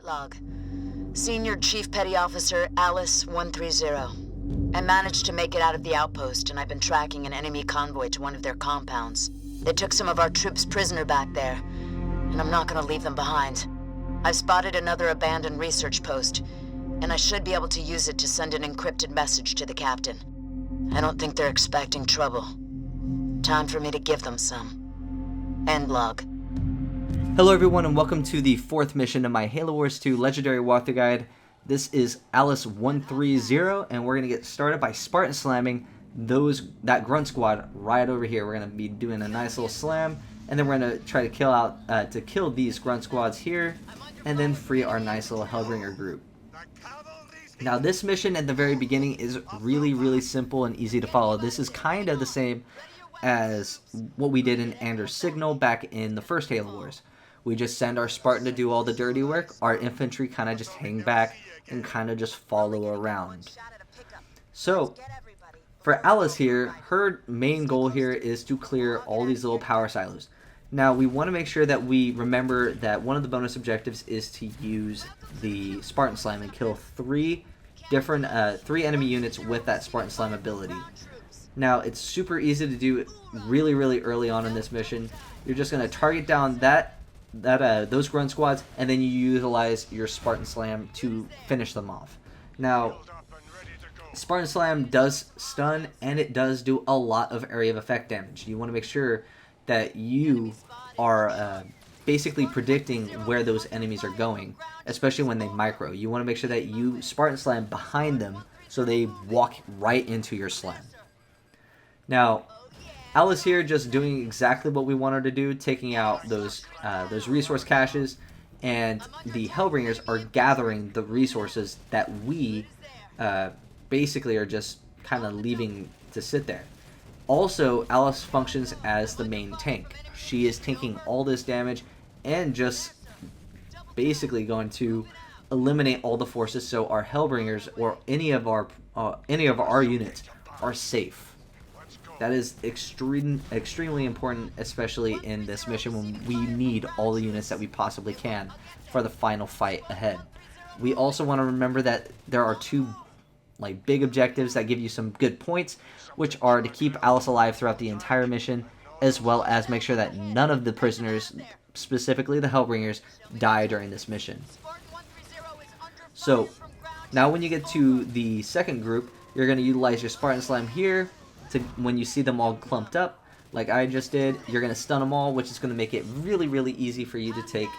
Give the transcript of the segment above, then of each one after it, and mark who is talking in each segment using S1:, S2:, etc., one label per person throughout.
S1: log. Senior Chief Petty Officer Alice 130. I managed to make it out of the outpost, and I've been tracking an enemy convoy to one of their compounds. They took some of our troops prisoner back there, and I'm not gonna leave them behind. I've spotted another abandoned research post, and I should be able to use it to send an encrypted message to the captain. I don't think they're expecting trouble. Time for me to give them some. End log.
S2: Hello everyone and welcome to the 4th mission of my Halo Wars 2 Legendary Walkthrough Guide. This is Alice 130 and we're going to get started by Spartan slamming that grunt squad right over here. We're going to be doing a nice little slam, and then we're going to try to kill these grunt squads here and then free our nice little Hellbringer group. Now this mission at the very beginning is really simple and easy to follow. This is kind of the same as what we did in Anders Signal back in the first Halo Wars. We just send our Spartan to do all the dirty work. Our infantry kind of just hang back and kind of just follow around. So for Alice here, her main goal here is to clear all these little power silos. Now we want to make sure that we remember that one of the bonus objectives is to use the Spartan Slam and kill three enemy units with that Spartan Slam ability. Now it's super easy to do really early on in this mission. You're just going to target down those grunt squads, and then you utilize your Spartan Slam to finish them off. Now Spartan Slam does stun, and it does do a lot of area of effect damage. You want to make sure that you are basically predicting where those enemies are going, especially when they micro. You want to make sure that you Spartan Slam behind them so they walk right into your slam. Now Alice here just doing exactly what we want her to do, taking out those resource caches, and the Hellbringers are gathering the resources that we basically are just kind of leaving to sit there. Also, Alice functions as the main tank. She is taking all this damage and just basically going to eliminate all the forces so our Hellbringers or any of our units are safe. That is extremely important, especially in this mission when we need all the units that we possibly can for the final fight ahead. We also want to remember that there are two big objectives that give you some good points, which are to keep Alice alive throughout the entire mission, as well as make sure that none of the prisoners, specifically the Hellbringers, die during this mission. So now when you get to the second group, you're going to utilize your Spartan Slam here. When you see them all clumped up, like I just did, you're going to stun them all, which is going to make it really easy for you to take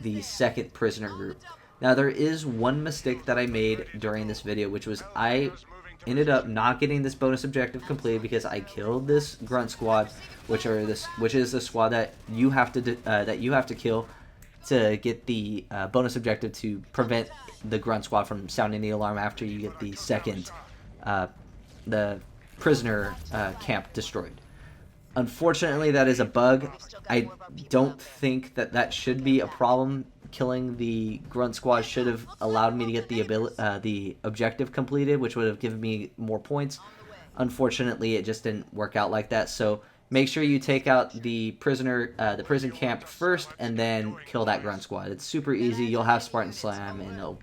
S2: the second prisoner group. Now there is one mistake that I made during this video, which was I ended up not getting this bonus objective completed because I killed this grunt squad, which is the squad that you have to kill to get the bonus objective to prevent the grunt squad from sounding the alarm after you get the second the prisoner camp destroyed. Unfortunately, that is a bug. I don't think that should be a problem. Killing the grunt squad should have allowed me to get the objective completed, which would have given me more points. Unfortunately, it just didn't work out like that. So make sure you take out the prison camp first, and then kill that grunt squad. It's super easy. You'll have Spartan Slam, and it'll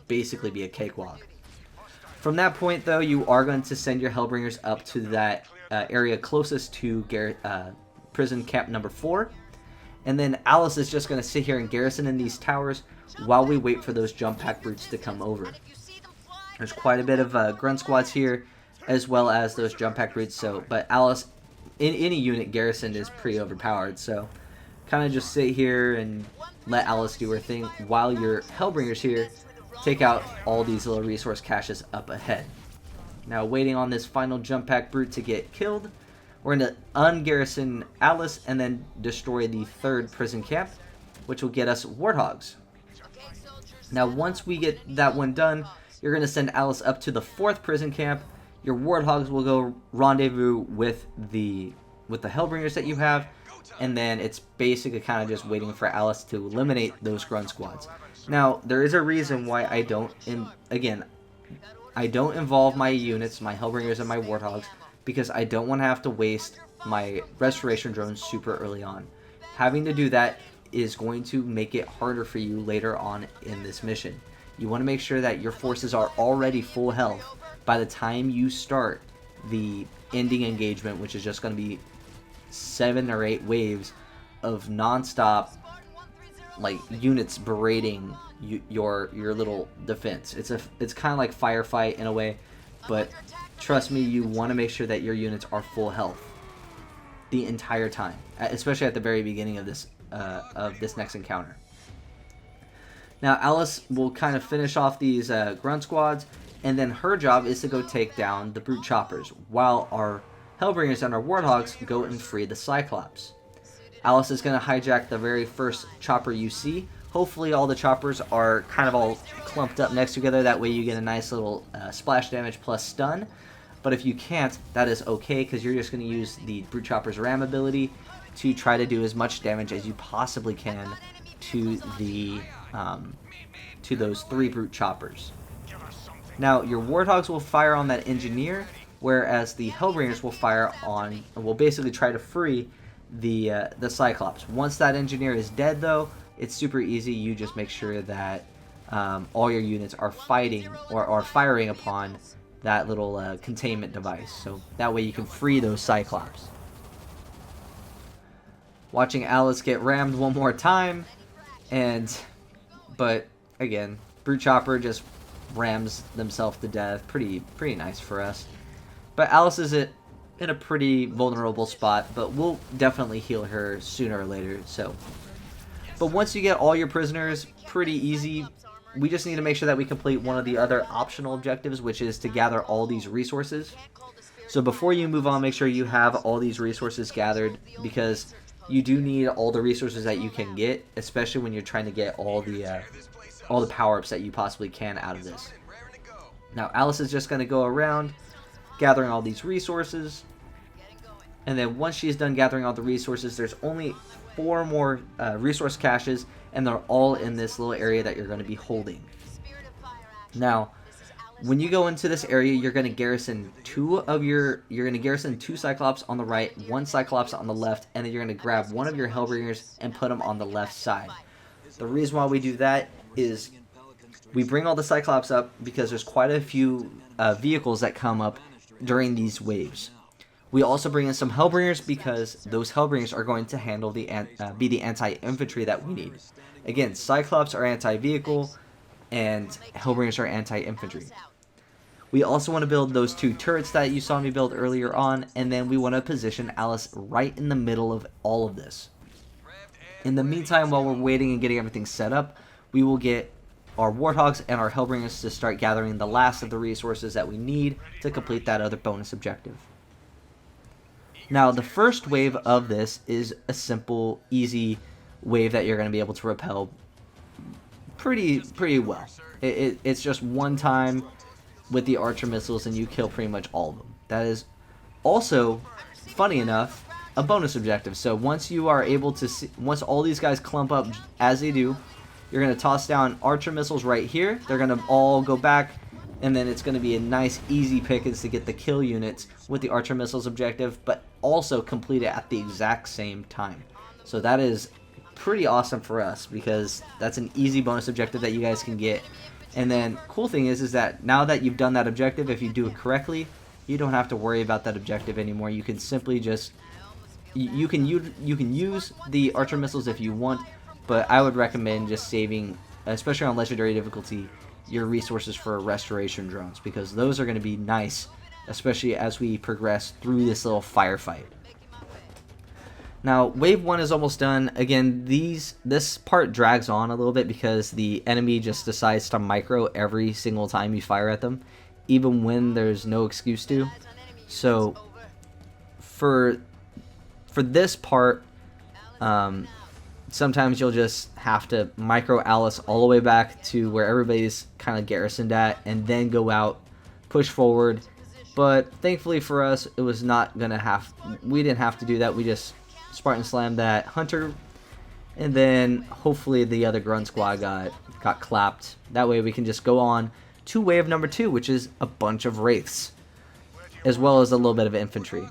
S2: basically be a cakewalk. From that point, though, you are going to send your Hellbringers up to that area closest to prison camp number 4. And then Alice is just going to sit here and garrison in these towers while we wait for those jump pack brutes to come over. There's quite a bit of grunt squads here, as well as those jump pack brutes. But Alice, in any unit garrisoned, is pretty overpowered. So kind of just sit here and let Alice do her thing while your Hellbringers here take out all these little resource caches up ahead. Now waiting on this final jump pack brute to get killed, we're going to ungarrison Alice and then destroy the third prison camp, which will get us Warthogs. Now once we get that one done, you're going to send Alice up to the 4th prison camp. Your Warthogs will go rendezvous with the Hellbringers that you have, and then it's basically kind of just waiting for Alice to eliminate those grunt squads. Now there is a reason why I don't involve my units, my Hellbringers and my Warthogs, because I don't want to have to waste my restoration drones super early on. Having to do that is going to make it harder for you later on in this mission. You want to make sure that your forces are already full health by the time you start the ending engagement, which is just going to be 7 or 8 waves of non-stop like units berating your little defense. It's kind of like firefight in a way, but trust me, you want to make sure that your units are full health the entire time, especially at the very beginning of this next encounter. Now Alice will kind of finish off these grunt squads, and then her job is to go take down the brute choppers, while our Hellbringers and our Warthogs go and free the Cyclops. Alice is going to hijack the very first chopper you see. Hopefully all the choppers are kind of all clumped up next together, that way you get a nice little splash damage plus stun. But if you can't, that is okay, because you're just going to use the brute chopper's ram ability to try to do as much damage as you possibly can to the to those 3 brute choppers. Now your Warthogs will fire on that engineer, whereas the Hellbringers will basically try to free the Cyclops. Once that engineer is dead, though, it's super easy. You just make sure that all your units are fighting or are firing upon that little containment device, so that way you can free those Cyclops. Watching Alice get rammed one more time, but again, brute chopper just rams themselves to death. Pretty nice for us. But Alice is in a pretty vulnerable spot, but we'll definitely heal her sooner or later. But once you get all your prisoners, pretty easy. We just need to make sure that we complete one of the other optional objectives, which is to gather all these resources. So before you move on, make sure you have all these resources gathered, because you do need all the resources that you can get, especially when you're trying to get all the power-ups that you possibly can out of this. Now Alice is just going to go around gathering all these resources, and then once she's done gathering all the resources, there's only 4 more resource caches, and they're all in this little area that you're going to be holding. Now when you go into this area, you're going to garrison 2 Cyclops on the right, 1 Cyclops on the left, and then you're going to grab 1 of your Hellbringers and put them on the left side. The reason why we do that is we bring all the Cyclops up because there's quite a few vehicles that come up during these waves. We also bring in some Hellbringers because those Hellbringers are going to handle be the anti-infantry that we need. Again, Cyclops are anti-vehicle and Hellbringers are anti-infantry. We also want to build those 2 turrets that you saw me build earlier on, and then we want to position Alice right in the middle of all of this. In the meantime, while we're waiting and getting everything set up, we will get our Warthogs and our Hellbringers to start gathering the last of the resources that we need to complete that other bonus objective. Now, the first wave of this is a simple, easy wave that you're going to be able to repel pretty well. It's just one time with the archer missiles and you kill pretty much all of them. That is also, funny enough, a bonus objective. So once you are able to see, once all these guys clump up as they do, you're going to toss down archer missiles right here. They're going to all go back, and then it's going to be a nice easy pickings to get the kill units with the archer missiles objective, but also complete it at the exact same time. So that is pretty awesome for us, because that's an easy bonus objective that you guys can get. And then cool thing is that now that you've done that objective, if you do it correctly, you don't have to worry about that objective anymore. You can simply just you can use the archer missiles if you want, but I would recommend just saving, especially on legendary difficulty, your resources for restoration drones, because those are going to be nice, especially as we progress through this little firefight. Now, wave 1 is almost done. Again, this part drags on a little bit because the enemy just decides to micro every single time you fire at them, even when there's no excuse to. So, for this part, sometimes you'll just have to micro Alice all the way back to where everybody's kind of garrisoned at, and then go out, push forward. But thankfully for us, it was not gonna we didn't have to do that. We just Spartan slammed that hunter, and then hopefully the other grunt squad got clapped. That way we can just go on to wave number 2, which is a bunch of wraiths, as well as a little bit of infantry,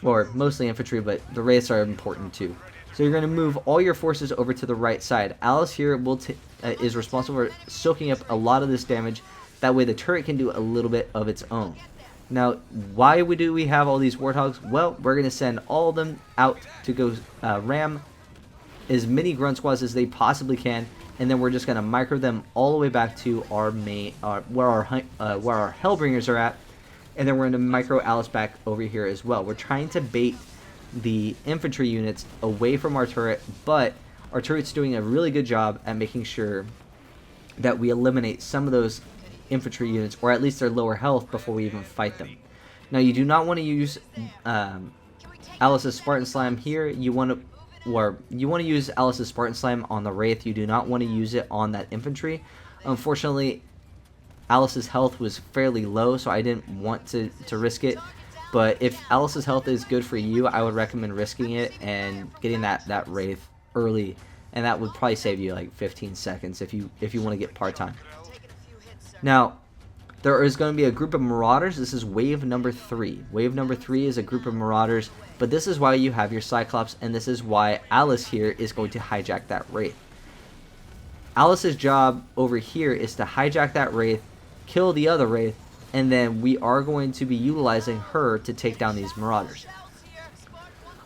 S2: or mostly infantry, but the wraiths are important too. So you're going to move all your forces over to the right side. Alice here is responsible for soaking up a lot of this damage. That way the turret can do a little bit of its own. Now, why do we have all these warthogs? Well, we're going to send all of them out to go ram as many grunt squads as they possibly can, and then we're just going to micro them all the way back to our main, where our Hellbringers are at, and then we're going to micro Alice back over here as well. We're trying to bait the infantry units away from our turret, but our turret's doing a really good job at making sure that we eliminate some of those infantry units, or at least their lower health, before we even fight them. Now, you do not want to use Alice's Spartan Slam here. You want to use Alice's Spartan Slam on the Wraith. You do not want to use it on that infantry. Unfortunately, Alice's health was fairly low, so I didn't want to risk it. But if Alice's health is good for you, I would recommend risking it and getting that Wraith early, and that would probably save you like 15 seconds if you want to get part-time. Now, there is going to be a group of Marauders. This is wave number 3. Wave number 3 is a group of Marauders, but this is why you have your Cyclops, and this is why Alice here is going to hijack that Wraith. Alice's job over here is to hijack that Wraith, kill the other Wraith, and then we are going to be utilizing her to take down these Marauders.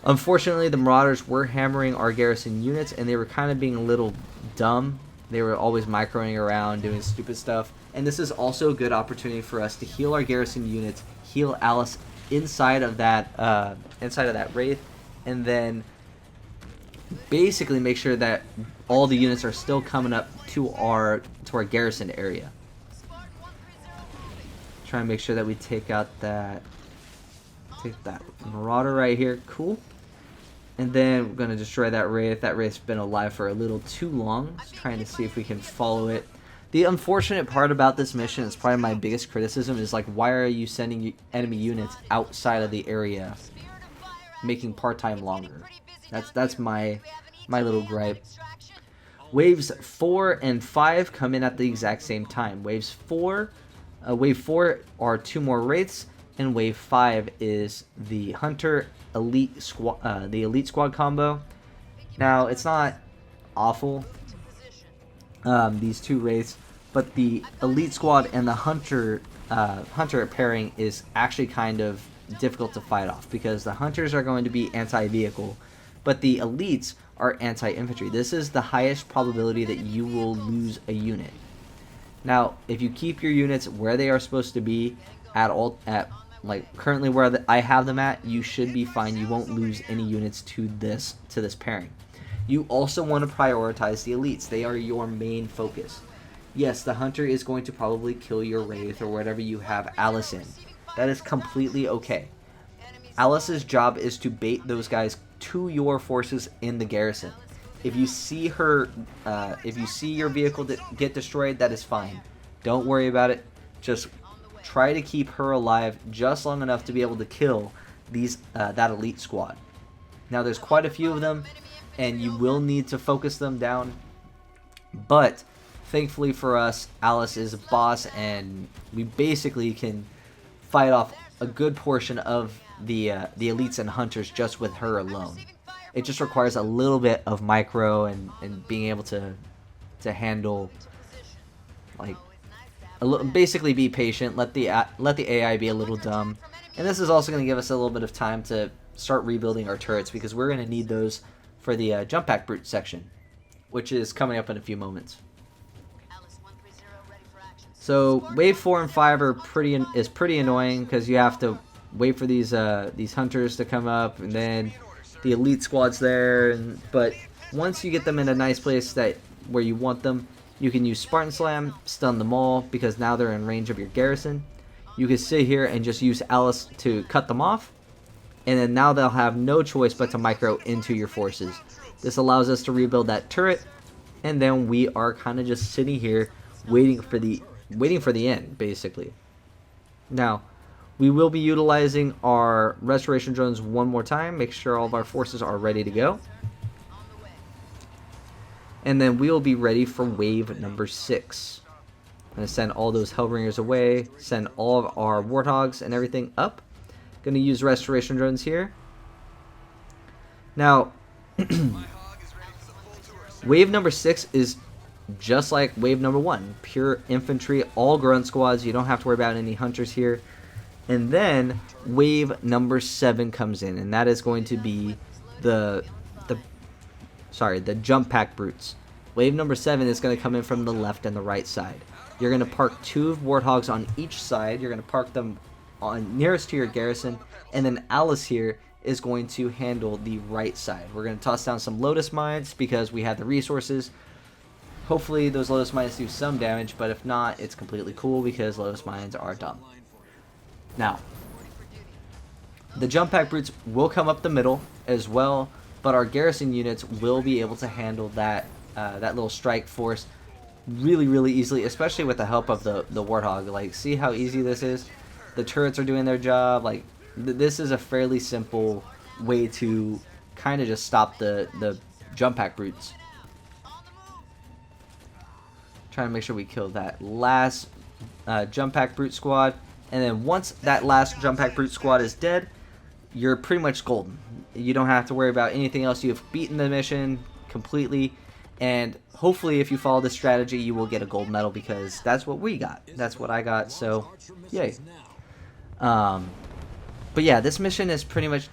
S2: Unfortunately, the Marauders were hammering our garrison units, and they were kind of being a little dumb. They were always microing around, doing stupid stuff. And this is also a good opportunity for us to heal our garrison units, heal Alice inside of that Wraith, and then basically make sure that all the units are still coming up to our garrison area. Try and make sure that we take out that Marauder right here. Cool. And then we're going to destroy that Wraith. That Wraith's been alive for a little too long. Just trying to see if we can follow it. The unfortunate part about this mission, is probably my biggest criticism, is like, why are you sending enemy units outside of the area, making part-time longer? That's my little gripe. Waves 4 and 5 come in at the exact same time. Wave 4 are 2 more Wraiths, and Wave 5 is the Hunter Elite Squad combo. Now, it's not awful, these 2 Wraiths, but the Elite Squad and the Hunter pairing is actually kind of difficult to fight off, because the Hunters are going to be anti-vehicle, but the Elites are anti-infantry. This is the highest probability that you will lose a unit. Now, if you keep your units where they are supposed to be like currently where I have them at, you should be fine. You won't lose any units to this pairing. You also want to prioritize the Elites. They are your main focus. Yes, the Hunter is going to probably kill your Wraith or whatever you have Alice in. That is completely okay. Alice's job is to bait those guys to your forces in the garrison. If you see your vehicle get destroyed, that is fine. Don't worry about it. Just try to keep her alive just long enough to be able to kill that Elite Squad. Now, there's quite a few of them, and you will need to focus them down, but thankfully for us, Alice is a boss, and we basically can fight off a good portion of the Elites and Hunters just with her alone. It just requires a little bit of micro and being able to handle, like, basically be patient, let the AI be a little dumb. And this is also going to give us a little bit of time to start rebuilding our turrets, because we're going to need those for the jump pack brute section, which is coming up in a few moments. So wave 4 and 5 are pretty annoying, because you have to wait for these Hunters to come up, and then the Elite Squad's there. But once you get them in a nice place where you want them, you can use Spartan Slam, stun them all, because now they're in range of your garrison. You can sit here and just use Alice to cut them off, and then now they'll have no choice but to micro into your forces. This allows us to rebuild that turret, and then we are kind of just sitting here waiting for the end, basically. Now, we will be utilizing our restoration drones one more time, make sure all of our forces are ready to go. And then we will be ready for wave number 6. I'm going to send all those Hellbringers away, send all of our Warthogs and everything up. Going to use restoration drones here. Now, Wave number 6 is just like wave number 1. Pure infantry, all grunt squads. You don't have to worry about any hunters here. And then wave number 7 comes in, and that is going to be the jump pack brutes. Wave number 7 is going to come in from the left and the right side. You're going to park 2 warthogs on each side. You're going to park them on nearest to your garrison, and then Alice here is going to handle the right side. We're going to toss down some lotus mines because we have the resources. Hopefully those lotus mines do some damage, but if not, it's completely cool because lotus mines are dumb. Now, the jump pack brutes will come up the middle as well, but our garrison units will be able to handle that that little strike force really easily, especially with the help of the warthog. Like, see how easy this is? The turrets are doing their job. Like, this is a fairly simple way to kind of just stop the jump pack brutes. Trying to make sure we kill that last jump pack brute squad, and then once that last jump pack brute squad is dead, you're pretty much golden. You don't have to worry about anything else. You have beaten the mission completely, and hopefully if you follow this strategy you will get a gold medal, because that's what we got. That's what I got, so yay. But yeah, this mission is pretty much,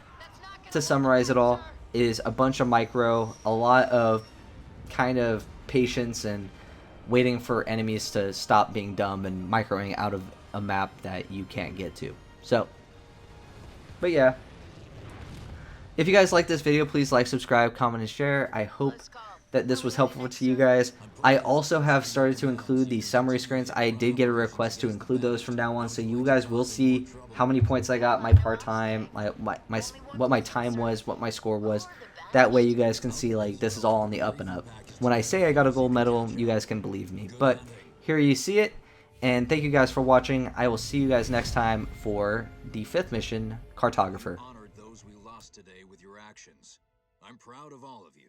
S2: to summarize it all, is a bunch of micro, a lot of kind of patience and waiting for enemies to stop being dumb and microing out of a map that you can't get to. So, but yeah, if you guys like this video, please like, subscribe, comment, and share. I hope that this was helpful to you guys. I also have started to include the summary screens. I did get a request to include those from now on, so you guys will see how many points I got, my par time, what my time was, what my score was. That way you guys can see, like, this is all on the up and up. When I say I got a gold medal, you guys can believe me. But here you see it, and thank you guys for watching. I will see you guys next time for the 5th mission, Cartographer.
S3: Honored those we lost today with your actions. I'm proud of all of you.